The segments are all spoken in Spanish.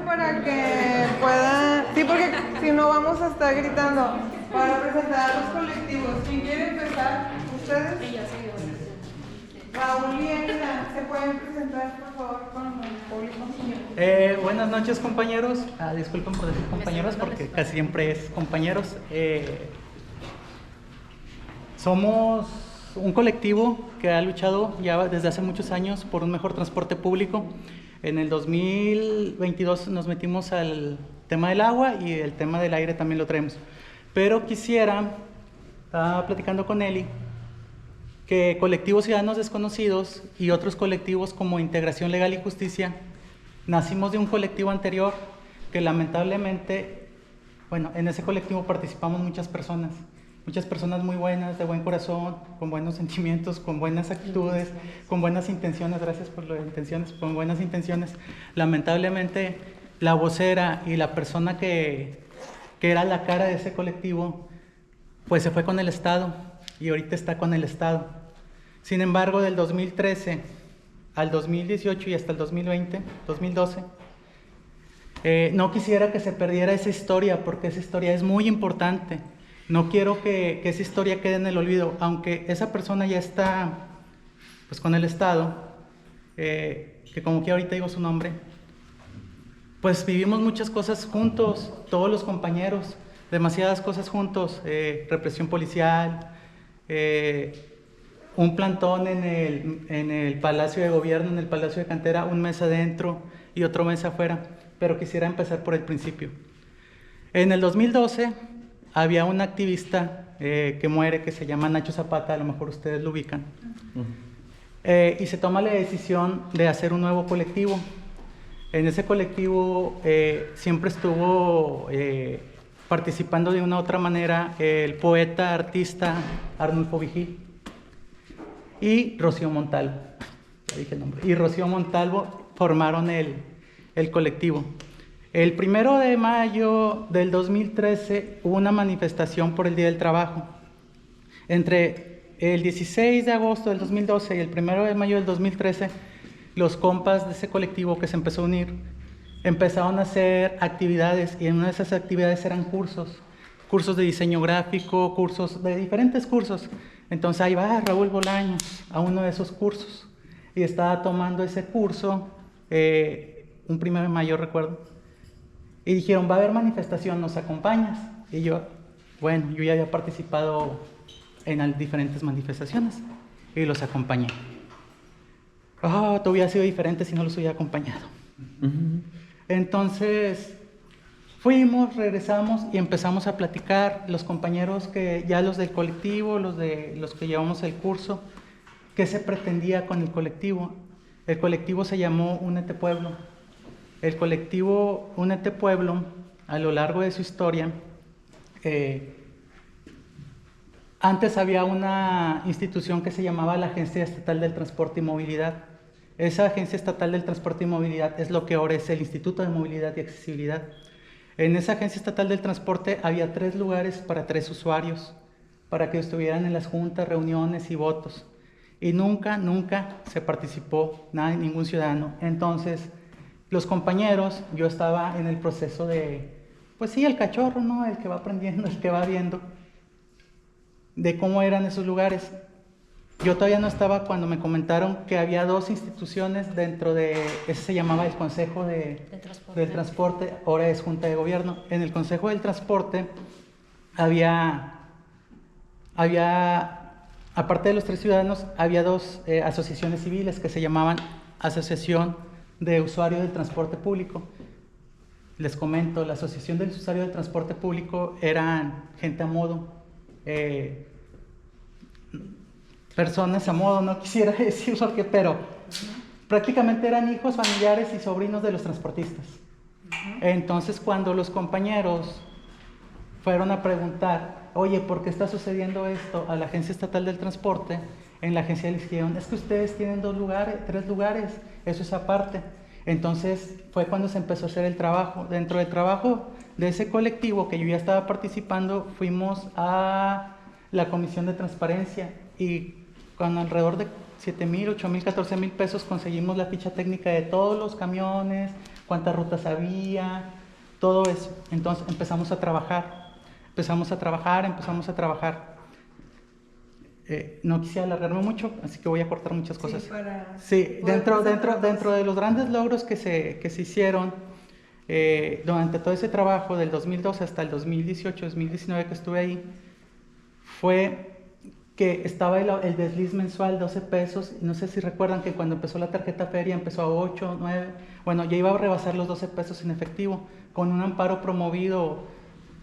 para que puedan... Sí, porque si no vamos a estar gritando para presentar a los colectivos. ¿Quién quiere empezar? ¿Ustedes? Raúl y Elida, ¿se pueden presentar, por favor, con el público? Buenas noches, compañeros. Disculpen por decir compañeros porque casi siempre es compañeros. Somos un colectivo que ha luchado ya desde hace muchos años por un mejor transporte público. En el 2022 nos metimos al tema del agua y el tema del aire también lo traemos. Pero estaba platicando con Eli, que colectivos ciudadanos desconocidos y otros colectivos como Integración Legal y Justicia, nacimos de un colectivo anterior que lamentablemente, bueno, en ese colectivo participamos muchas personas muy buenas, de buen corazón, con buenos sentimientos, con buenas actitudes, con buenas intenciones, gracias por lo de intenciones, con buenas intenciones. Lamentablemente, la vocera y la persona que era la cara de ese colectivo, pues se fue con el Estado y ahorita está con el Estado. Sin embargo, del 2013 al 2018 y hasta el 2012, no quisiera que se perdiera esa historia, porque esa historia es muy importante. No quiero que esa historia quede en el olvido, aunque esa persona ya está pues con el Estado, que como que ahorita digo su nombre, pues vivimos muchas cosas juntos, todos los compañeros, demasiadas cosas juntos, represión policial, un plantón en el Palacio de Gobierno, en el Palacio de Cantera, un mes adentro y otro mes afuera, pero quisiera empezar por el principio. En el 2012 había un activista que muere, que se llama Nacho Zapata, a lo mejor ustedes lo ubican, y se toma la decisión de hacer un nuevo colectivo. En ese colectivo siempre estuvo participando de una u otra manera el poeta, artista Arnulfo Vigil y Rocío Montalvo. Ya dije el nombre. Y Rocío Montalvo formaron el colectivo. El 1 de mayo del 2013 hubo una manifestación por el Día del Trabajo. Entre el 16 de agosto del 2012 y el 1 de mayo del 2013, los compas de ese colectivo que se empezó a unir empezaron a hacer actividades, y en una de esas actividades eran cursos de diseño gráfico, cursos de diferentes cursos. Entonces ahí va Raúl Bolaños a uno de esos cursos y estaba tomando ese curso, un 1 de mayo recuerdo, y dijeron, va a haber manifestación, ¿nos acompañas? Y yo, bueno, yo ya había participado en diferentes manifestaciones y los acompañé. Todo hubiera sido diferente si no los hubiera acompañado. Entonces fuimos, regresamos y empezamos a platicar, los compañeros los del colectivo, los que llevamos el curso, qué se pretendía con el colectivo. El colectivo se llamó Únete Pueblo. El colectivo Únete Pueblo, a lo largo de su historia, antes había una institución que se llamaba la Agencia Estatal del Transporte y Movilidad. Esa Agencia Estatal del Transporte y Movilidad es lo que ahora es el Instituto de Movilidad y Accesibilidad. En esa Agencia Estatal del Transporte había 3 lugares para 3 usuarios, para que estuvieran en las juntas, reuniones y votos. Y nunca se participó ningún ciudadano. Entonces, los compañeros, yo estaba en el proceso de, pues sí, el cachorro, ¿no? El que va aprendiendo, el que va viendo, de cómo eran esos lugares. Yo todavía no estaba cuando me comentaron que había 2 instituciones dentro de, ese se llamaba el Consejo del Transporte, ahora es Junta de Gobierno. En el Consejo del Transporte había aparte de los 3 ciudadanos, había 2 asociaciones civiles que se llamaban Asociación de Usuarios del Transporte Público. Les comento, la Asociación del Usuario del Transporte Público eran gente a modo, personas a modo, no quisiera decirlo, pero prácticamente eran hijos, familiares y sobrinos de los transportistas. Entonces, cuando los compañeros fueron a preguntar, oye, ¿por qué está sucediendo esto? A la Agencia Estatal del Transporte, en la agencia les dijeron, es que ustedes tienen 2 lugares, 3 lugares, eso es aparte. Entonces fue cuando se empezó a hacer el trabajo. Dentro del trabajo de ese colectivo que yo ya estaba participando, fuimos a la Comisión de Transparencia y con alrededor de 7,000, 8,000, 14,000 pesos conseguimos la ficha técnica de todos los camiones, cuántas rutas había, todo eso. Entonces empezamos a trabajar. No quisiera alargarme mucho, así que voy a cortar muchas cosas. Sí, dentro de los grandes logros que se hicieron durante todo ese trabajo del 2012 hasta el 2018, 2019 que estuve ahí, fue que estaba el desliz mensual, 12 pesos. No sé si recuerdan que cuando empezó la tarjeta feria empezó a 8, 9, bueno, ya iba a rebasar los 12 pesos en efectivo, con un amparo promovido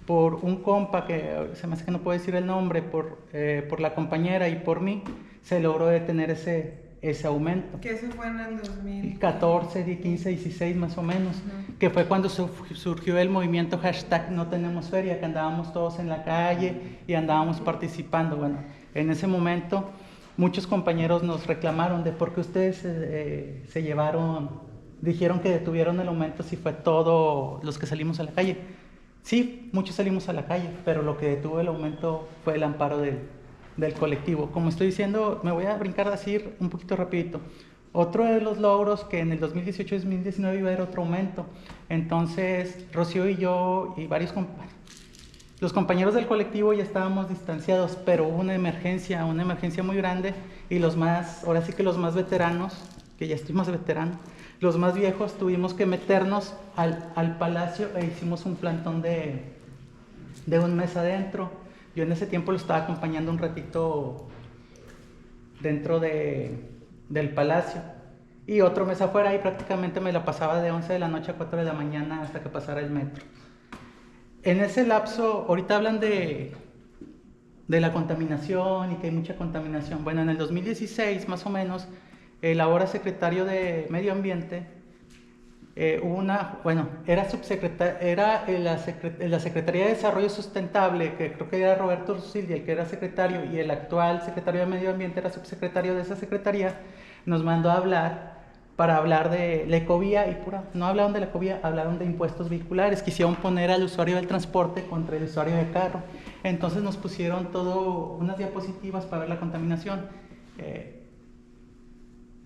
por un compa, que se me hace que no puedo decir el nombre, por la compañera y por mí, se logró detener ese aumento. Que eso fue en el 2014, 15, 16 más o menos, que fue cuando surgió el movimiento hashtag No Tenemos Feria, que andábamos todos en la calle y andábamos participando. Bueno, en ese momento muchos compañeros nos reclamaron de por qué ustedes se llevaron, dijeron que detuvieron el aumento si fue todos los que salimos a la calle. Sí, muchos salimos a la calle, pero lo que detuvo el aumento fue el amparo del colectivo. Como estoy diciendo, me voy a brincar a decir un poquito rapidito. Otro de los logros, que en el 2018-2019 iba a haber otro aumento. Entonces, Rocío y yo y varios los compañeros del colectivo ya estábamos distanciados, pero hubo una emergencia muy grande, y ahora sí que los más veteranos, que ya estoy más veterano, los más viejos tuvimos que meternos al palacio e hicimos un plantón de un mes adentro. Yo en ese tiempo lo estaba acompañando un ratito dentro del palacio y otro mes afuera, y prácticamente me la pasaba de 11 de la noche a 4 de la mañana hasta que pasara el metro. En ese lapso, ahorita hablan de la contaminación y que hay mucha contaminación. Bueno, en el 2016 más o menos, el ahora secretario de Medio Ambiente, era la Secretaría de Desarrollo Sustentable, que creo que era Roberto Rusildi el que era secretario, y el actual secretario de Medio Ambiente era subsecretario de esa secretaría, nos mandó a hablar para hablar de la ecovía, y no hablaron de la ecovía, hablaron de impuestos vehiculares. Quisieron poner al usuario del transporte contra el usuario del carro. Entonces nos pusieron unas diapositivas para ver la contaminación.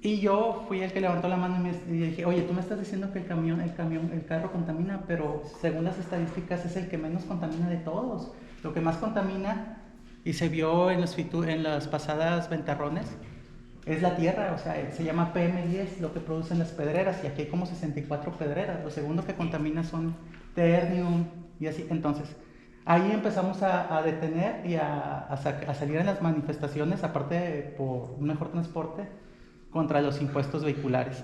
Y yo fui el que levantó la mano y dije, oye, tú me estás diciendo que el carro contamina, pero según las estadísticas es el que menos contamina de todos. Lo que más contamina, y se vio en las pasadas ventarrones, es la tierra. O sea, se llama PM10, lo que producen las pedreras, y aquí hay como 64 pedreras. Lo segundo que contamina son ternium y así. Entonces, ahí empezamos a detener y a salir en las manifestaciones, aparte por un mejor transporte, contra los impuestos vehiculares.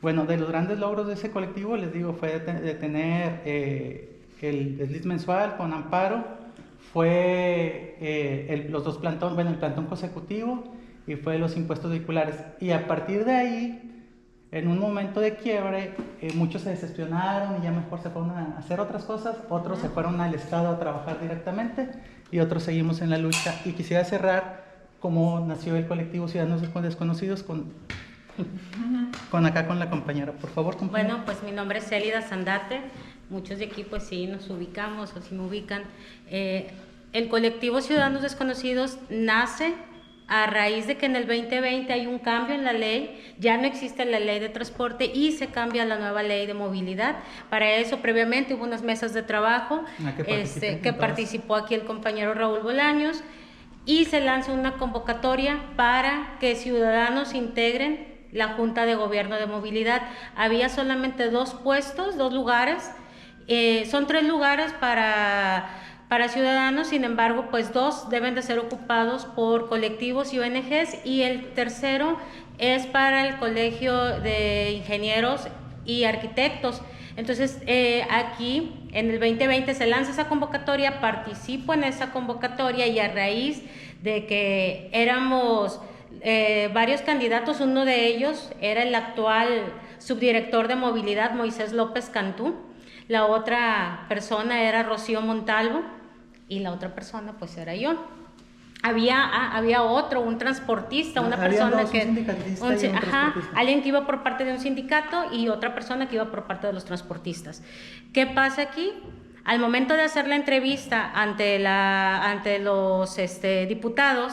Bueno, de los grandes logros de ese colectivo, les digo, fue detener el desliz mensual con amparo, fue los dos plantones, bueno, el plantón consecutivo, y fue los impuestos vehiculares. Y a partir de ahí, en un momento de quiebre, muchos se decepcionaron y ya mejor se fueron a hacer otras cosas, otros se fueron al Estado a trabajar directamente, y otros seguimos en la lucha. Y quisiera cerrar cómo nació el colectivo Ciudadanos Desconocidos con la compañera. Por favor, compañera. Bueno, pues mi nombre es Célida Zandate. Muchos de aquí pues sí nos ubicamos o sí me ubican. El colectivo Ciudadanos Desconocidos nace a raíz de que en el 2020 hay un cambio en la ley, ya no existe la ley de transporte y se cambia la nueva ley de movilidad. Para eso previamente hubo unas mesas de trabajo que participó aquí el compañero Raúl Bolaños, y se lanza una convocatoria para que ciudadanos integren la Junta de Gobierno de Movilidad. Había solamente 2 puestos, 2 lugares, son 3 lugares para ciudadanos, sin embargo, pues 2 deben de ser ocupados por colectivos y ONGs, y el tercero es para el Colegio de Ingenieros y Arquitectos. Entonces, aquí en el 2020 se lanza esa convocatoria, participo en esa convocatoria, y a raíz de que éramos varios candidatos, uno de ellos era el actual subdirector de movilidad, Moisés López Cantú, la otra persona era Rocío Montalvo, y la otra persona pues era yo. Había un transportista, una persona que... alguien que iba por parte de un sindicato y otra persona que iba por parte de los transportistas. ¿Qué pasa aquí? Al momento de hacer la entrevista ante los diputados,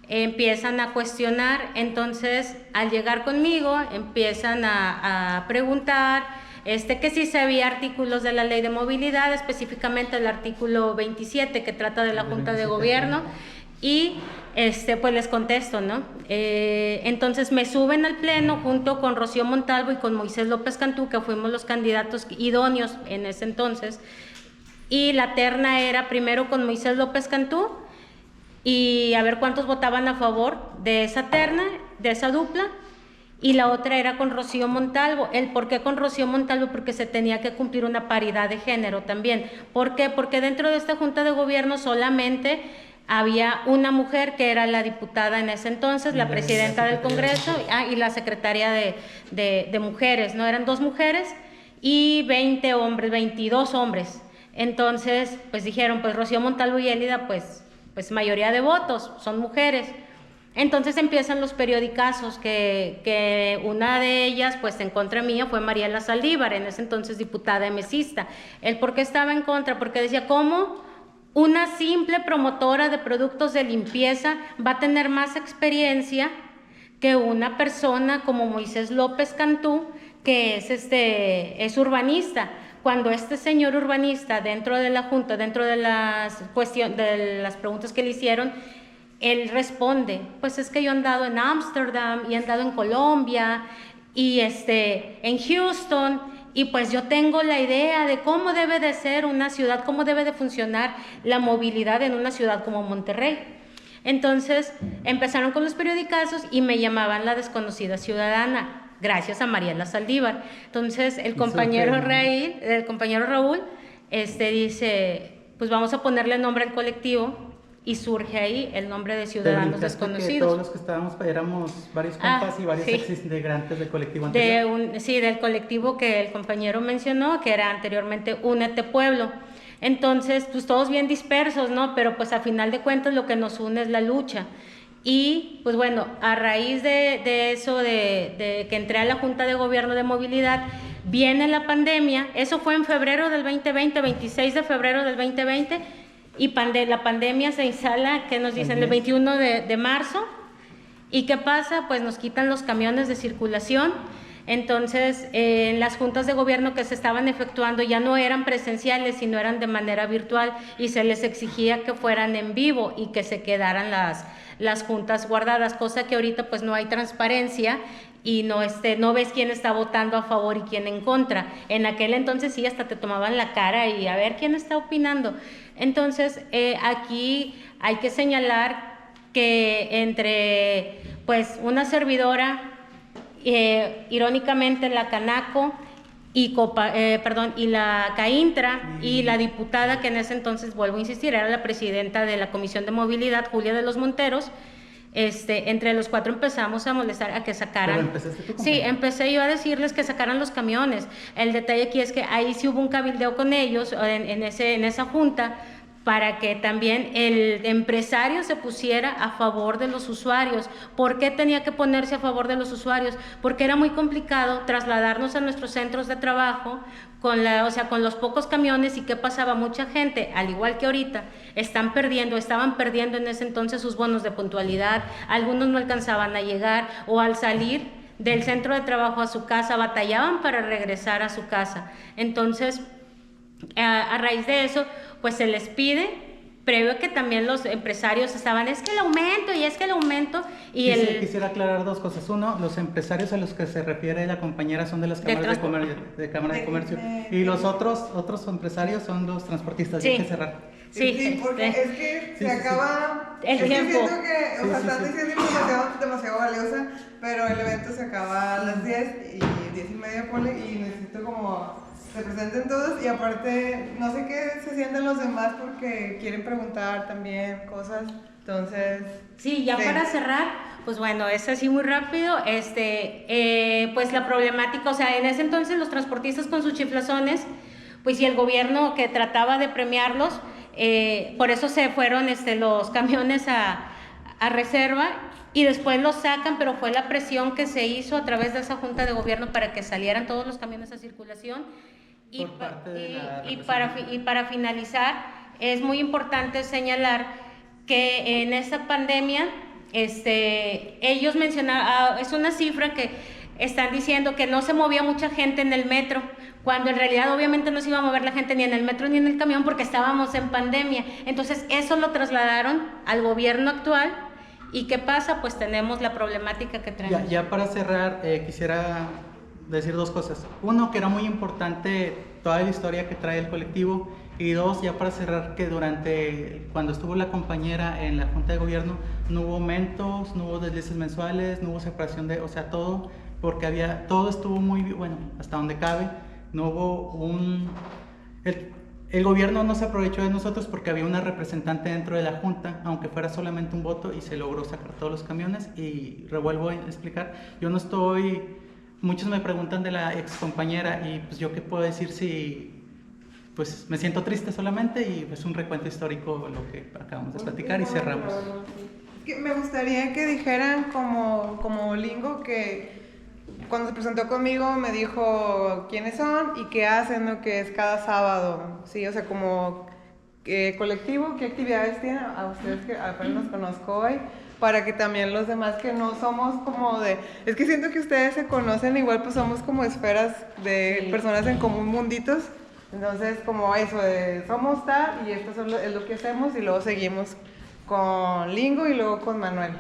empiezan a cuestionar. Entonces, al llegar conmigo, empiezan a preguntar que si sabía artículos de la Ley de Movilidad, específicamente el artículo 27 que trata de la Junta de Gobierno, y pues les contesto, ¿no? Entonces me suben al pleno junto con Rocío Montalvo y con Moisés López Cantú, que fuimos los candidatos idóneos en ese entonces, y la terna era primero con Moisés López Cantú, y a ver cuántos votaban a favor de esa terna, de esa dupla, y la otra era con Rocío Montalvo. ¿El por qué con Rocío Montalvo? Porque se tenía que cumplir una paridad de género también. ¿Por qué? Porque dentro de esta Junta de Gobierno solamente había una mujer, que era la diputada en ese entonces, la presidenta del Congreso, y la secretaria de mujeres, ¿no? Eran 2 mujeres y 20 hombres, 22 hombres. Entonces, pues dijeron, pues Rocío Montalvo y Élida, pues mayoría de votos, son mujeres. Entonces empiezan los periodicazos, que una de ellas, pues en contra mía, fue Mariela Saldívar, en ese entonces diputada emesista. ¿El por qué estaba en contra? Porque decía, ¿cómo una simple promotora de productos de limpieza va a tener más experiencia que una persona como Moisés López Cantú, que es urbanista? Cuando este señor urbanista, dentro de la Junta, dentro de las preguntas que le hicieron, él responde, pues es que yo he andado en Ámsterdam y he andado en Colombia y en Houston, y pues yo tengo la idea de cómo debe de ser una ciudad, cómo debe de funcionar la movilidad en una ciudad como Monterrey. Entonces empezaron con los periodicazos y me llamaban la desconocida ciudadana, gracias a Mariela Saldívar. Entonces el compañero Raúl dice, pues vamos a ponerle nombre al colectivo, y surge ahí el nombre de Ciudadanos Desconocidos. Todos los que estábamos éramos varios compas y varios exintegrantes del colectivo anterior. Sí, del colectivo que el compañero mencionó, que era anteriormente Únete Pueblo. Entonces, pues todos bien dispersos, ¿no? Pero pues a final de cuentas lo que nos une es la lucha. Y pues bueno, a raíz de eso, de que entré a la Junta de Gobierno de Movilidad, viene la pandemia. Eso fue en febrero del 2020, 26 de febrero del 2020, y la pandemia se instala, ¿qué nos dicen? El 21 de marzo. ¿Y qué pasa? Pues nos quitan los camiones de circulación. Entonces, las juntas de gobierno que se estaban efectuando ya no eran presenciales, sino eran de manera virtual, y se les exigía que fueran en vivo y que se quedaran las juntas guardadas, cosa que ahorita pues no hay transparencia y no ves quién está votando a favor y quién en contra. En aquel entonces sí, hasta te tomaban la cara y a ver quién está opinando. Entonces, aquí hay que señalar que entre pues una servidora, irónicamente la Canaco y la CAINTRA y la diputada, que en ese entonces, vuelvo a insistir, era la presidenta de la Comisión de Movilidad, Julia de los Monteros, entre los 4 empezamos a molestar a que sacaran. ¿Pero empezaste tú? Sí, empecé yo a decirles que sacaran los camiones. El detalle aquí es que ahí sí hubo un cabildeo con ellos en esa junta, para que también el empresario se pusiera a favor de los usuarios. ¿Por qué tenía que ponerse a favor de los usuarios? Porque era muy complicado trasladarnos a nuestros centros de trabajo con los pocos camiones. ¿Y qué pasaba? Mucha gente, al igual que ahorita, estaban perdiendo en ese entonces sus bonos de puntualidad. Algunos no alcanzaban a llegar, o al salir del centro de trabajo a su casa batallaban para regresar a su casa. Entonces, a raíz de eso, pues se les pide, previo a que también los empresarios estaban, es que el aumento. Quisiera aclarar 2 cosas. Uno, los empresarios a los que se refiere la compañera son de las cámaras de comercio, y los otros empresarios son los transportistas. Sí. Hay que cerrar. Sí, porque es que se acaba el tiempo. Que siento que están diciendo información demasiado valiosa, pero el evento se acaba a las 10 y 10 y media, ponle, y necesito como se presenten todos, y aparte no sé qué se sienten los demás porque quieren preguntar también cosas. Entonces, sí, para cerrar, pues bueno, es así muy rápido. Pues la problemática, en ese entonces los transportistas con sus chiflazones, pues, y el gobierno que trataba de premiarlos, por eso se fueron los camiones a reserva, y después los sacan, pero fue la presión que se hizo a través de esa junta de gobierno para que salieran todos los camiones a circulación. Y para finalizar, es muy importante señalar que en esta pandemia ellos mencionaban, es una cifra que están diciendo que no se movía mucha gente en el metro, cuando en realidad obviamente no se iba a mover la gente ni en el metro ni en el camión porque estábamos en pandemia. Entonces eso lo trasladaron al gobierno actual. ¿Y qué pasa? Pues tenemos la problemática que traemos. Ya para cerrar, quisiera decir dos cosas. Uno, que era muy importante toda la historia que trae el colectivo. Y dos, ya para cerrar, que cuando estuvo la compañera en la Junta de Gobierno, no hubo aumentos, no hubo deslices mensuales, no hubo separación o sea, todo, porque todo estuvo muy bueno, hasta donde cabe. No hubo el gobierno no se aprovechó de nosotros porque había una representante dentro de la Junta, aunque fuera solamente un voto, y se logró sacar todos los camiones. Y revuelvo a explicar, yo no estoy, muchos me preguntan de la ex compañera, y pues yo qué puedo decir si, pues me siento triste solamente, y es un recuento histórico lo que acabamos de platicar y cerramos. Me gustaría que dijeran como Lingo, que cuando se presentó conmigo me dijo quiénes son y qué hacen, ¿no? Que es cada sábado, sí, o sea, como colectivo, qué actividades tienen, a ustedes que apenas los conozco hoy, para que también los demás que no somos como es que siento que ustedes se conocen, igual pues somos como esferas de personas en común, munditos, entonces como eso, somos tal y esto es lo que hacemos, y luego seguimos con Lingo y luego con Manuel.